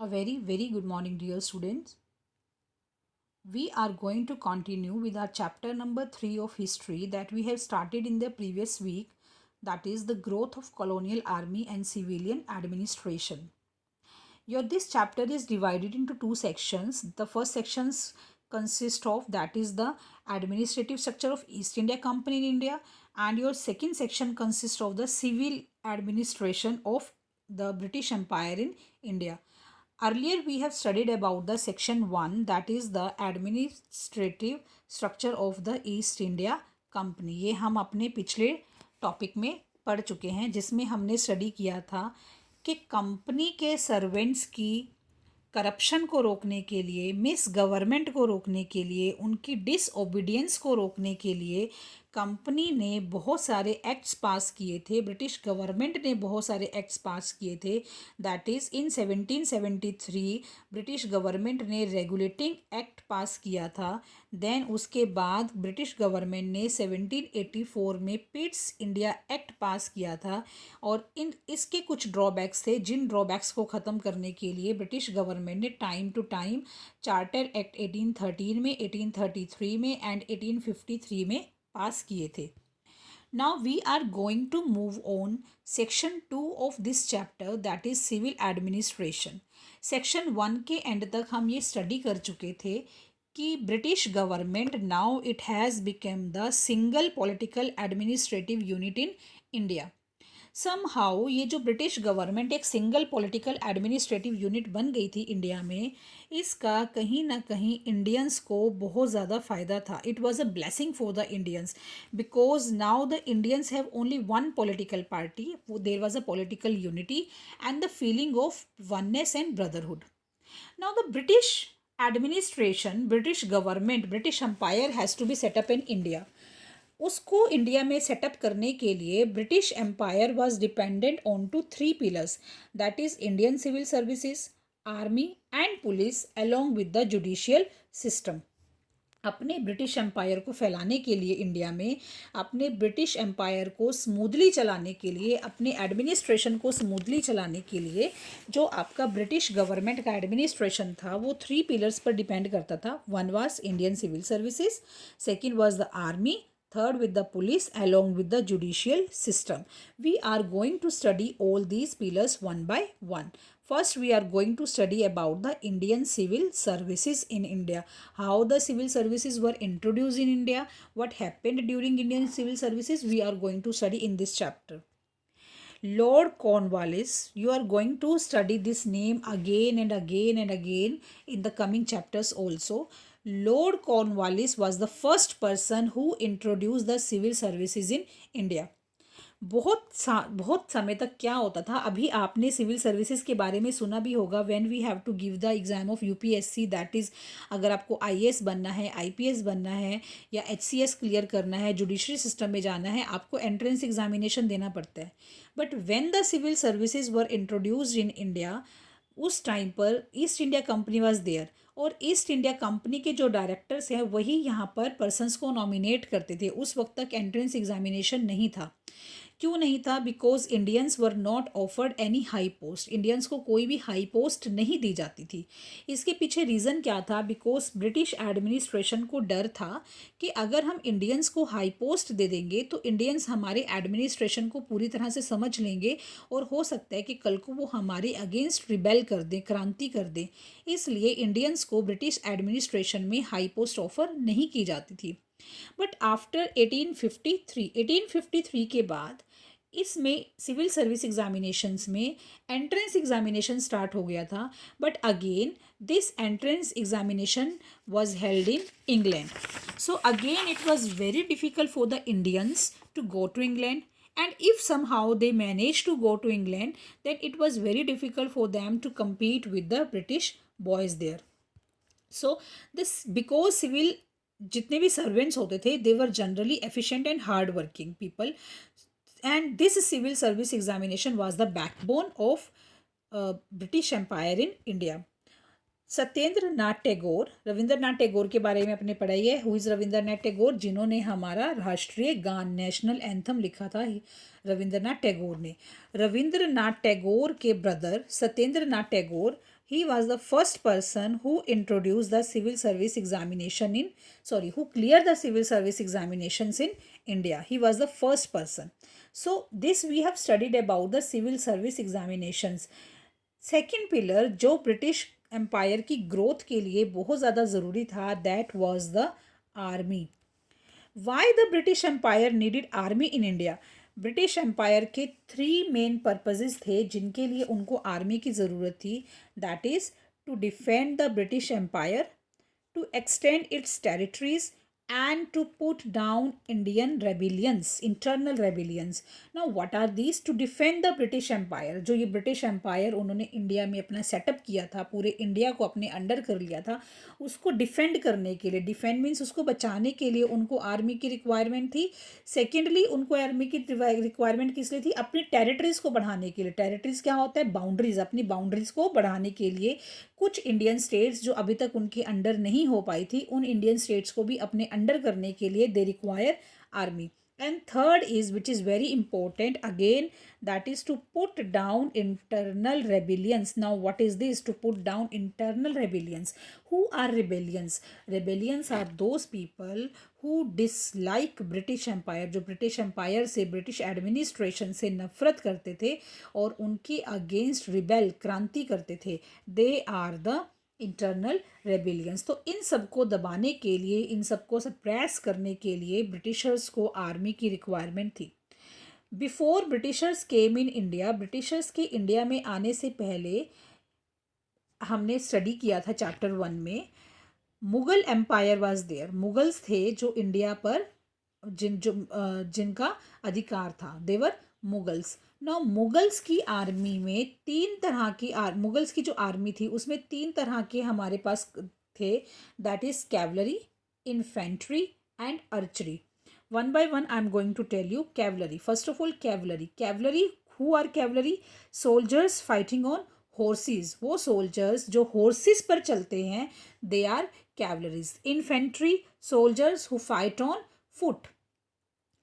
A very good morning, dear students. We are going to continue with our chapter number 3 of history that we have started in the previous week, that is the growth of colonial army and civilian administration. This chapter is divided into two sections. The first sections consist of, that is the administrative structure of East India Company in India, and your second section consists of the civil administration of the British Empire in India. Earlier we have studied about the section 1, that is the administrative structure of the East India Company. ये हम अपने पिछले topic में पढ़ चुके हैं, जिसमें हमने स्टडी किया था कि कंपनी के सर्वेंट्स की करप्शन को रोकने के लिए, मिस गवर्नमेंट को रोकने के लिए, उनकी डिसओबीडियंस को रोकने के लिए कंपनी ने बहुत सारे एक्ट्स पास किए थे, ब्रिटिश गवर्नमेंट ने बहुत सारे एक्ट्स पास किए थे। That is in 1773 British government ने रेगुलेटिंग एक्ट पास किया था। देन उसके बाद ब्रिटिश गवर्नमेंट ने 1784 में पिट्स इंडिया एक्ट पास किया था, और इसके कुछ ड्रॉबैक्स थे, जिन ड्रॉबैक्स को ख़त्म करने के लिए ब्रिटिश गवर्नमेंट ने time to time charter act 1813 में, 1833 में एंड 1853 में पास किए थे। Now we are going to move on section 2 of this chapter, that is civil administration. Section 1 के एंड तक हम ये स्टडी कर चुके थे कि British government now it has become the single political administrative unit in India. Somehow ये जो ब्रिटिश गवर्नमेंट एक सिंगल पॉलिटिकल एडमिनिस्ट्रेटिव यूनिट बन गई थी इंडिया में, इसका कहीं ना कहीं इंडियंस को बहुत ज़्यादा फ़ायदा था. It was a blessing for the Indians because now the Indians have only one political party. There was a political unity and the feeling of oneness and brotherhood. Now the British administration, British government, British empire has to be set up in India. उसको India में setup करने के लिए British empire was dependent on two three pillars, that is Indian civil services, army and police along with the judicial system. अपने British empire को फैलाने के लिए इंडिया में, अपने ब्रिटिश एम्पायर को स्मूथली चलाने के लिए, अपने एडमिनिस्ट्रेशन को स्मूथली चलाने के लिए जो आपका ब्रिटिश गवर्नमेंट का एडमिनिस्ट्रेशन था वो थ्री पिलर्स पर डिपेंड करता था. One was Indian civil services, second was the army, third with the police along with the judicial system. We are going to study all these pillars one by one. First we are going to study about the Indian civil services in India, how the civil services were introduced in India, what happened during Indian civil services. We are going to study in this chapter. Lord Cornwallis, you are going to study this name again and again and again in the coming chapters also. Lord Cornwallis was the first person who introduced the civil services in India. बहुत समय तक क्या होता था, अभी आपने civil services के बारे में सुना भी होगा. When we have to give the exam of UPSC, that is अगर आपको आईएएस बनना है, आईपीएस बनना है या एचसीएस क्लियर करना है, जुडिशरी सिस्टम में जाना है, आपको एंट्रेंस एग्जामिनेशन देना पड़ता है. But when the civil services were introduced in India, उस टाइम पर East India company was there, और ईस्ट इंडिया कंपनी के जो डायरेक्टर्स हैं वही यहाँ पर पर्सनस को नॉमिनेट करते थे. उस वक्त तक एंट्रेंस एग्जामिनेशन नहीं था. क्यों नहीं था? Because Indians were not offered any high post. Indians को कोई भी हाई पोस्ट नहीं दी जाती थी. इसके पीछे रीज़न क्या था? बिकॉज ब्रिटिश एडमिनिस्ट्रेशन को डर था कि अगर हम इंडियंस को हाई पोस्ट दे देंगे तो इंडियंस हमारे एडमिनिस्ट्रेशन को पूरी तरह से समझ लेंगे, और हो सकता है कि कल को वो हमारे अगेंस्ट रिबेल कर दें, क्रांति कर दें. इसलिए इंडियंस को ब्रिटिश एडमिनिस्ट्रेशन में हाई पोस्ट ऑफर नहीं की जाती थी. बट आफ्टर 1853 के बाद इसमें सिविल सर्विस एग्जामिनेशंस में एंट्रेंस एग्जामिनेशन स्टार्ट हो गया था. But again this entrance examination was held in England. So again it was very difficult for the Indians to go to England, and if somehow they managed to go to England, then it was very difficult for them to compete with the British boys there. So this, because civil जितने भी servants होते थे, they were generally efficient and hard working people, and this civil service examination was the backbone of British Empire in India. Satyendra Nath Tagore, Rabindranath Tagore के बारे में आपने पढ़ा ही है। Who is Rabindranath Tagore? जिन्होंने हमारा राष्ट्रीय गान नेशनल एंथम लिखा था, रविंद्रनाथ टैगोर ने। रविंद्रनाथ टैगोर के brother Satyendra Nath Tagore, he was the first person who introduced the civil service examination in, sorry, who cleared the civil service examinations in India. He was the first person. So this we have studied about the civil service examinations. Second pillar जो British empire की growth के लिए बहुत ज़्यादा ज़रूरी था, that was the army. Why the British empire needed army in India? British empire के 3 main purposes थे जिनके लिए उनको आर्मी की ज़रूरत थी। That is to defend the British empire, to extend its territories, and to put down Indian rebellions, internal rebellions. Now what are these? To defend the British Empire. जो ये British empire उन्होंने India में अपना setup किया था, पूरे India को अपने अंडर कर लिया था, उसको डिफेंड करने के लिए, डिफेंड मीन्स उसको बचाने के लिए उनको आर्मी की रिक्वायरमेंट थी। सेकेंडली उनको आर्मी की रिक्वायरमेंट किस लिए थी? अपनी टेरिटरीज को बढ़ाने के लिए। टेरिटरीज क्या होता है? बाउंड्रीज। अपनी बाउंड्रीज को बढ़ाने के लिए कुछ इंडियन स्टेट्स जो अभी तक उनके अंडर नहीं हो पाई थी, उन इंडियन स्टेट्स को भी अपने अंडर करने के लिए they require army. And third is, which is very important again, that is to put down internal rebellions. Now what is this? To put down internal rebellions. Who are rebellions? Rebellions are those people who dislike British empire, जो British empire से, British administration से नफरत करते थे और उनके against rebel, क्रांति करते थे। They are the internal rebellions. तो इन सबको दबाने के लिए, इन सबको सप्रेस करने के लिए ब्रिटिशर्स को आर्मी की रिक्वायरमेंट थी। Before Britishers came in India, Britishers के इंडिया में आने से पहले हमने स्टडी किया था चैप्टर 1 में, Mughal empire was there. Mughals थे जो इंडिया पर जिनका अधिकार था, देवर मुगल्स। नाउ मुगल्स की आर्मी में 3 तरह की मुगल्स की जो आर्मी थी उसमें 3 तरह के हमारे पास थे, that is cavalry, infantry and archery. One by one I am going to tell you. Cavalry, first of all cavalry. Cavalry, who are cavalry? Soldiers fighting on horses. वो सोल्जर्स जो हॉर्सेस पर चलते हैं, they are cavalries. Infantry, soldiers who fight on foot,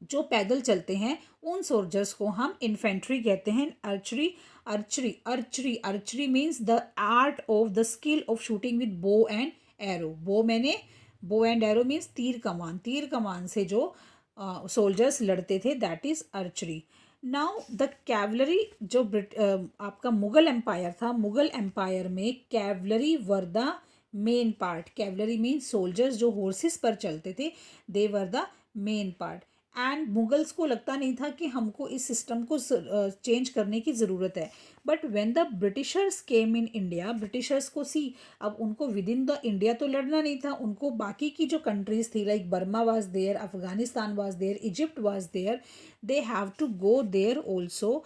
जो पैदल चलते हैं उन सोल्जर्स को हम इन्फेंट्री कहते हैं। Archery, archery means the art of the skill of shooting with bow and arrow. Bow and arrow means तीर कमान, तीर कमान से जो सोल्जर्स लड़ते थे, that is archery. Now the cavalry, जो आपका मुगल एम्पायर था, मुगल एम्पायर में cavalry were the main part. Cavalry means soldiers जो हॉर्सेस पर चलते थे, they were the main part. And Mughals को लगता नहीं था कि हमको इस सिस्टम को चेंज करने की ज़रूरत है। But when the Britishers came in India, Britishers को सी, अब उनको विद इन द इंडिया तो लड़ना नहीं था, उनको बाकी की जो कंट्रीज थी, like Burma was there, Afghanistan was there, Egypt was there, they have to go there also.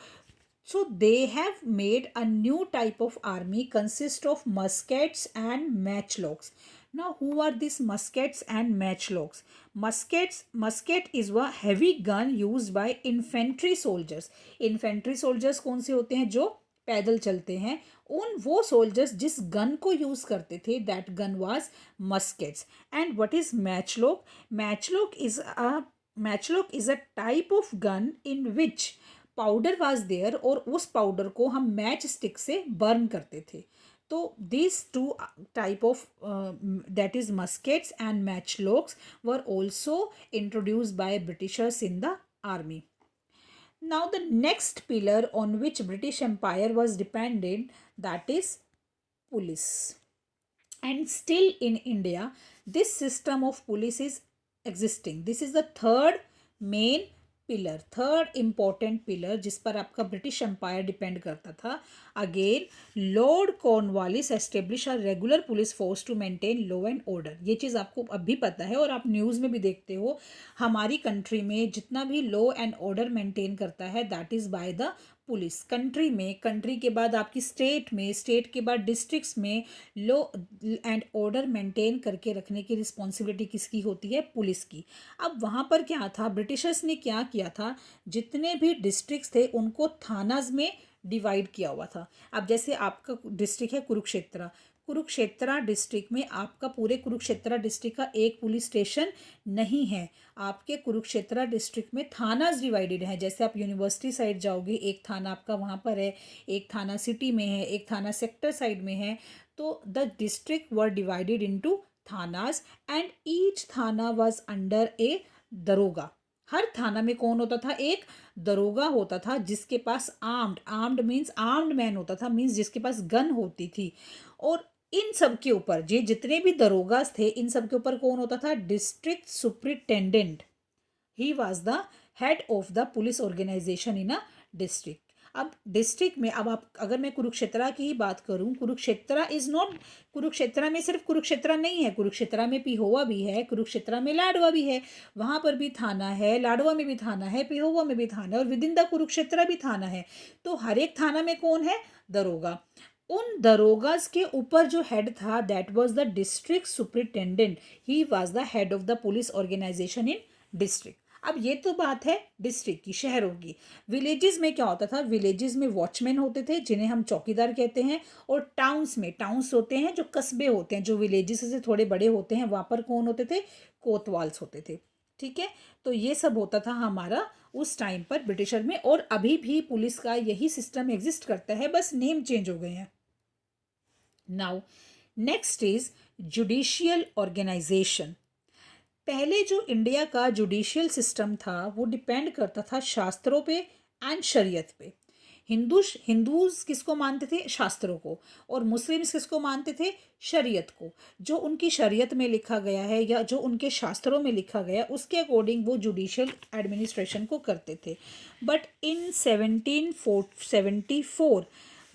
So they have made a new type of army consist of muskets and matchlocks. Now who are these muskets and matchlocks? Musket is a heavy gun used by infantry soldiers. Infantry soldiers कौन से होते हैं? जो पैदल चलते हैं। उन वो सोल्जर्स जिस गन को यूज करते थे, that gun was muskets. And what is matchlock? Matchlock is a type of gun in which powder was there, और उस पाउडर को हम मैच स्टिक से बर्न करते थे। तो these two type of that is muskets and matchlocks were also introduced by Britishers in the army. Now the next pillar on which British Empire was dependent, that is police. And still in India this system of police is existing. This is the third main pillar, third important pillar जिस पर आपका British empire depend करता था। Again, Lord Cornwallis establish a regular police force to maintain law and order. ये चीज़ आपको अभी पता है और आप न्यूज़ में भी देखते हो। हमारी कंट्री में जितना भी लॉ एंड ऑर्डर मेंटेन करता है, that is by the police. Country में, कंट्री के बाद आपकी स्टेट में, स्टेट के बाद डिस्ट्रिक्ट्स में लॉ एंड ऑर्डर मेंटेन करके रखने की रिस्पॉन्सिबिलिटी किसकी होती है? पुलिस की। अब वहाँ पर क्या था, ब्रिटिशर्स ने क्या किया था, जितने भी डिस्ट्रिक्ट्स थे उनको थानाज में डिवाइड किया हुआ था। अब जैसे आपका डिस्ट्रिक्ट है कुरुक्षेत्र, कुरुक्षेत्र डिस्ट्रिक्ट में आपका पूरे कुरुक्षेत्र डिस्ट्रिक्ट का एक पुलिस स्टेशन नहीं है। आपके कुरुक्षेत्र डिस्ट्रिक्ट में थानाज डिवाइडेड हैं। जैसे आप यूनिवर्सिटी साइड जाओगे, एक थाना आपका वहाँ पर है, एक थाना सिटी में है, एक थाना सेक्टर साइड में है। तो the district were divided into thanas and each thana was under a daroga. हर थाना में कौन होता था? एक दरोगा होता था, जिसके पास आर्म्ड मीन्स आर्म्ड मैन होता था, मीन्स जिसके पास गन होती थी। और इन सब के ऊपर ये जितने भी दरोगास थे, इन सब के ऊपर कौन होता था? District superintendent. He was the head of the police organization in a district. अब डिस्ट्रिक्ट में, अब आप अगर मैं कुरुक्षेत्र की ही बात करूं, कुरुक्षेत्र इज नॉट, कुरुक्षेत्र में सिर्फ कुरुक्षेत्र नहीं है, कुरुक्षेत्र में पिहोवा भी है, कुरुक्षेत्र में लाडवा भी है। वहां पर भी थाना है, लाडवा में भी थाना है, पिहोवा में भी थाना है, और विद इन द कुरुक्षेत्र भी थाना है। तो हर एक थाना में कौन है? दरोगा। उन दरोगास के ऊपर जो हेड था, that was the district superintendent. He was the head of the police organization in district. अब ये तो बात है डिस्ट्रिक्ट की, शहरों की। विलेजेस में क्या होता था? विलेजेस में वॉचमैन होते थे, जिन्हें हम चौकीदार कहते हैं। और टाउन्स में, टाउन्स होते हैं जो कस्बे होते हैं, जो विलेजेस से थोड़े बड़े होते हैं, वहाँ पर कौन होते थे? कोतवाल्स होते थे। ठीक है, तो ये सब होता था हमारा उस टाइम पर ब्रिटिशर में। और अभी भी पुलिस का यही सिस्टम एग्जिस्ट करता है, बस नेम चेंज हो गए हैं। Now next is judicial organization. पहले जो इंडिया का जुडिशियल सिस्टम था, वो डिपेंड करता था शास्त्रों पे एंड शरीयत पे। हिंदूज किसको मानते थे? शास्त्रों को। और मुस्लिम्स किसको मानते थे? शरीयत को। जो उनकी शरीयत में लिखा गया है या जो उनके शास्त्रों में लिखा गया, उसके अकॉर्डिंग वो जुडिशियल एडमिनिस्ट्रेशन को करते थे। बट इन 1774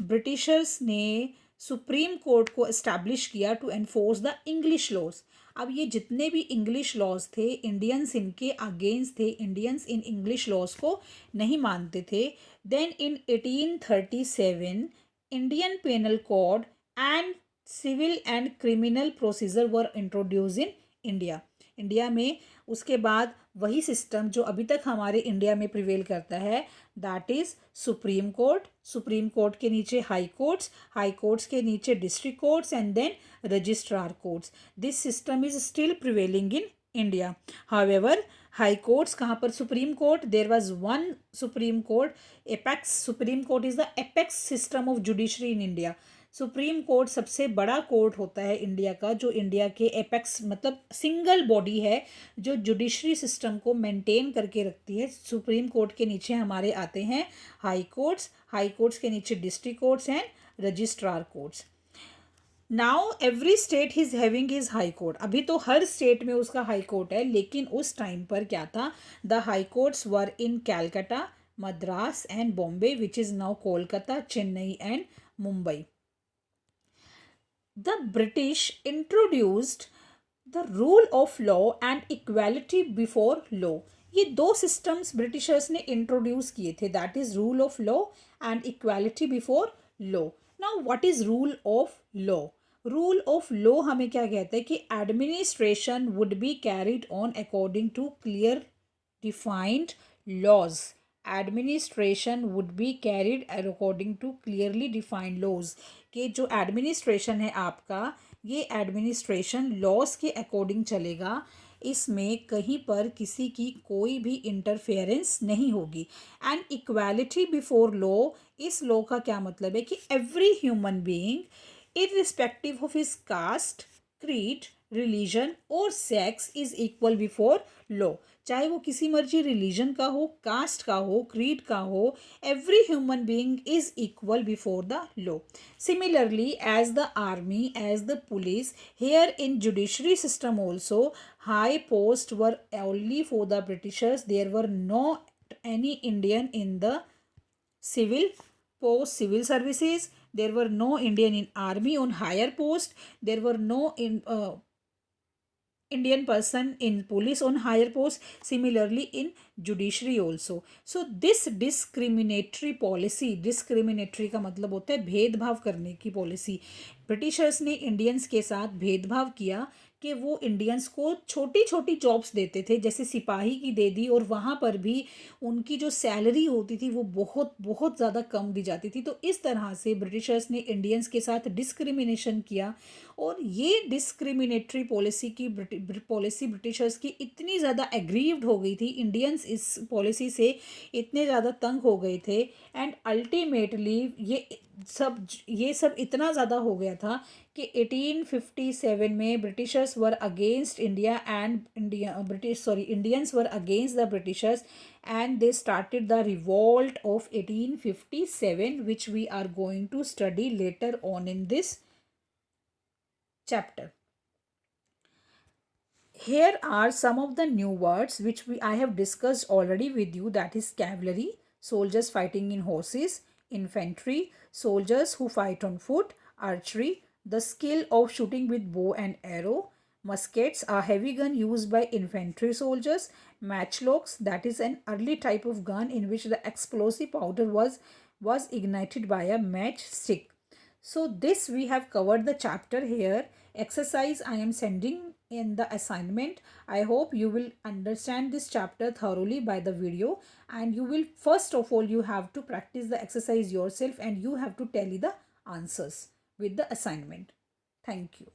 ब्रिटिशर्स ने सुप्रीम कोर्ट को इस्टेब्लिश किया to enforce the English laws. अब ये जितने भी इंग्लिश लॉज थे, इंडियंस इनके अगेंस्ट थे, इंडियंस इन इंग्लिश लॉज को नहीं मानते थे। Then in 1837 Indian penal code and civil and criminal procedure were introduce in India. India में उसके बाद वही सिस्टम जो अभी तक हमारे इंडिया में प्रिवेल करता है, that is supreme court, supreme court के नीचे हाई कोर्ट्स, हाई कोर्ट्स के नीचे district courts and then registrar courts. This system is still prevailing in India. However high courts कहाँ पर? Supreme court, there was one supreme court, apex supreme court is the apex system of judiciary in India. Supreme court सबसे बड़ा court होता है India का, जो India के apex मतलब सिंगल बॉडी है जो जुडिशरी सिस्टम को मेंटेन करके रखती है। सुप्रीम कोर्ट के नीचे हमारे आते हैं हाई कोर्ट्स, हाई कोर्ट्स के नीचे district courts and registrar courts. Now every state is having his high court. अभी तो हर स्टेट में उसका हाई कोर्ट है, लेकिन उस टाइम पर क्या था? The high courts were in Calcutta, Madras and Bombay, which is now Kolkata, Chennai and Mumbai. The British introduced the rule of law and equality before law. ये दो सिस्टम्स ब्रिटिशर्स ने इंट्रोड्यूस किए थे, that is rule of law and equality before law. Now what is rule of law? Rule of law हमें क्या कहता है कि administration would be carried on according to clear defined laws. Administration would be carried according to clearly defined laws. कि जो administration है आपका, ये एडमिनिस्ट्रेशन लॉज के अकॉर्डिंग चलेगा, इसमें कहीं पर किसी की कोई भी इंटरफेरेंस नहीं होगी। एंड इक्वालिटी बिफोर लॉ, इस लॉ का क्या मतलब है कि every human being irrespective of his caste, creed, religion और sex is equal before law. चाहे वो किसी मर्जी रिलीजन का हो, कास्ट का हो, क्रीड का हो, every human being is equal before the law. Similarly, as the army, as the police, here in judiciary system also, high posts were only for the Britishers. There were not any Indian in the civil post, civil services. There were no Indian in army on higher post. There were no Indian person in police on higher post. Similarly in judiciary also. So this discriminatory policy, discriminatory का मतलब होता है भेदभाव करने की policy. Britishers ने Indians के साथ भेदभाव किया कि वो इंडियंस को छोटी छोटी जॉब्स देते थे, जैसे सिपाही की दे दी, और वहाँ पर भी उनकी जो सैलरी होती थी वो बहुत बहुत ज़्यादा कम दी जाती थी। तो इस तरह से ब्रिटिशर्स ने इंडियंस के साथ डिस्क्रिमिनेशन किया, और ये डिस्क्रिमिनेटरी पॉलिसी ब्रिटिशर्स की इतनी ज़्यादा एग्रीव्ड हो गई थी, इंडियंस इस पॉलिसी से इतने ज़्यादा तंग हो गए थे, एंड अल्टीमेटली ये सब इतना ज़्यादा हो गया था कि 1857 में Britishers were against India, and Indians were against the Britishers, and they started the revolt of 1857, which we are going to study later on in this chapter. Here are some of the new words which I have discussed already with you, that is cavalry, soldiers fighting in horses; infantry, soldiers who fight on foot; archery, the skill of shooting with bow and arrow; muskets, a heavy gun used by infantry soldiers; matchlocks, that is an early type of gun in which the explosive powder was ignited by a matchstick. So this we have covered the chapter here. Exercise I am sending in the assignment. I hope you will understand this chapter thoroughly by the video, and you will, first of all, you have to practice the exercise yourself, and you have to tally the answers with the assignment. Thank you.